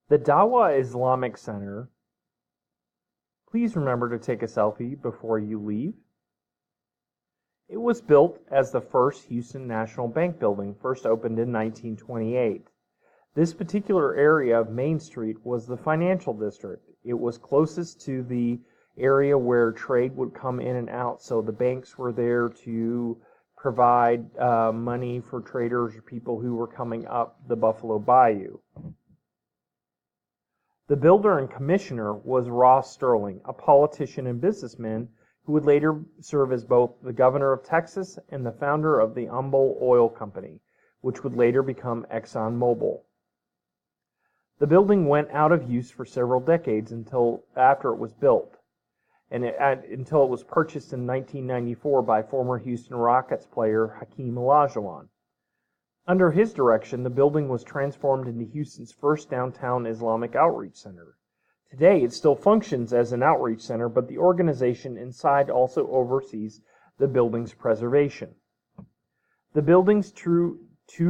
The Dawah Islamic Center. Please remember to take a selfie before you leave. It was built as the first Houston National Bank building, first opened in 1928. This particular area of Main Street was the financial district. It was closest to the area where trade would come in and out, so the banks were there to provide money for traders or people who were coming up the Buffalo Bayou. The builder and commissioner was Ross Sterling, a politician and businessman who would later serve as both the governor of Texas and the founder of the Humboldt Oil Company, which would later become ExxonMobil. The building went out of use for several decades until after it was built, and until it was purchased in 1994 by former Houston Rockets player Hakeem Olajuwon. Under his direction, the building was transformed into Houston's first downtown Islamic Outreach Center. Today, it still functions as an outreach center, but the organization inside also oversees the building's preservation. The building's two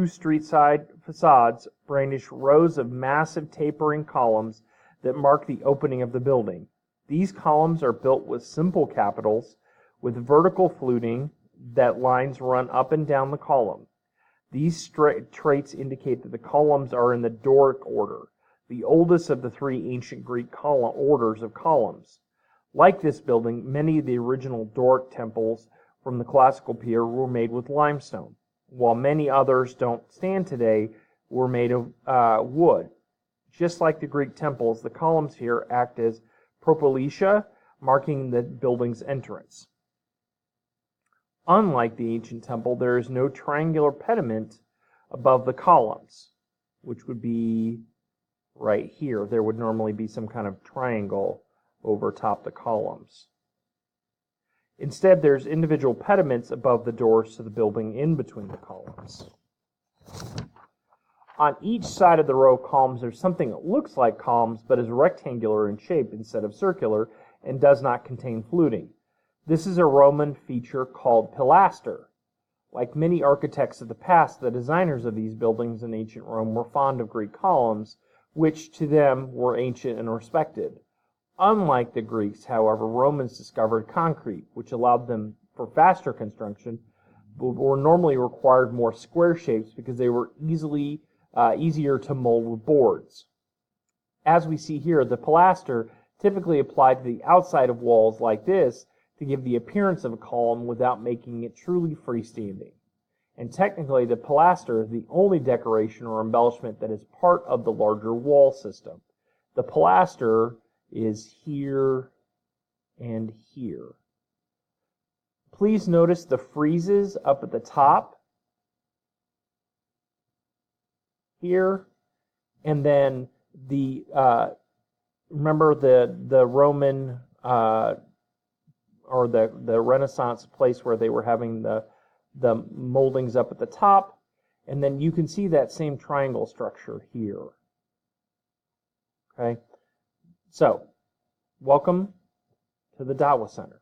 street-side facades brandish rows of massive tapering columns that mark the opening of the building. These columns are built with simple capitals with vertical fluting that lines run up and down the column. These traits indicate that the columns are in the Doric order, the oldest of the three ancient Greek orders of columns. Like this building, many of the original Doric temples from the classical period were made with limestone, while many others don't stand today were made of wood. Just like the Greek temples, the columns here act as propylaea, marking the building's entrance. Unlike the ancient temple, there is no triangular pediment above the columns, which would be right here. There would normally be some kind of triangle over top the columns. Instead, there's individual pediments above the doors to the building in between the columns. On each side of the row of columns, there's something that looks like columns but is rectangular in shape instead of circular and does not contain fluting. This is a Roman feature called pilaster. Like many architects of the past, the designers of these buildings in ancient Rome were fond of Greek columns, which to them were ancient and respected. Unlike the Greeks, however, Romans discovered concrete, which allowed them for faster construction, but were normally required more square shapes because they were easier to mold with boards. As we see here, the pilaster typically applied to the outside of walls like this to give the appearance of a column without making it truly freestanding. And technically, the pilaster is the only decoration or embellishment that is part of the larger wall system. The pilaster is here and here. Please notice the friezes up at the top here, and then remember the Roman or the Renaissance place where they were having the moldings up at the top, and then you can see that same triangle structure here. Okay, so welcome to the Dawah Center.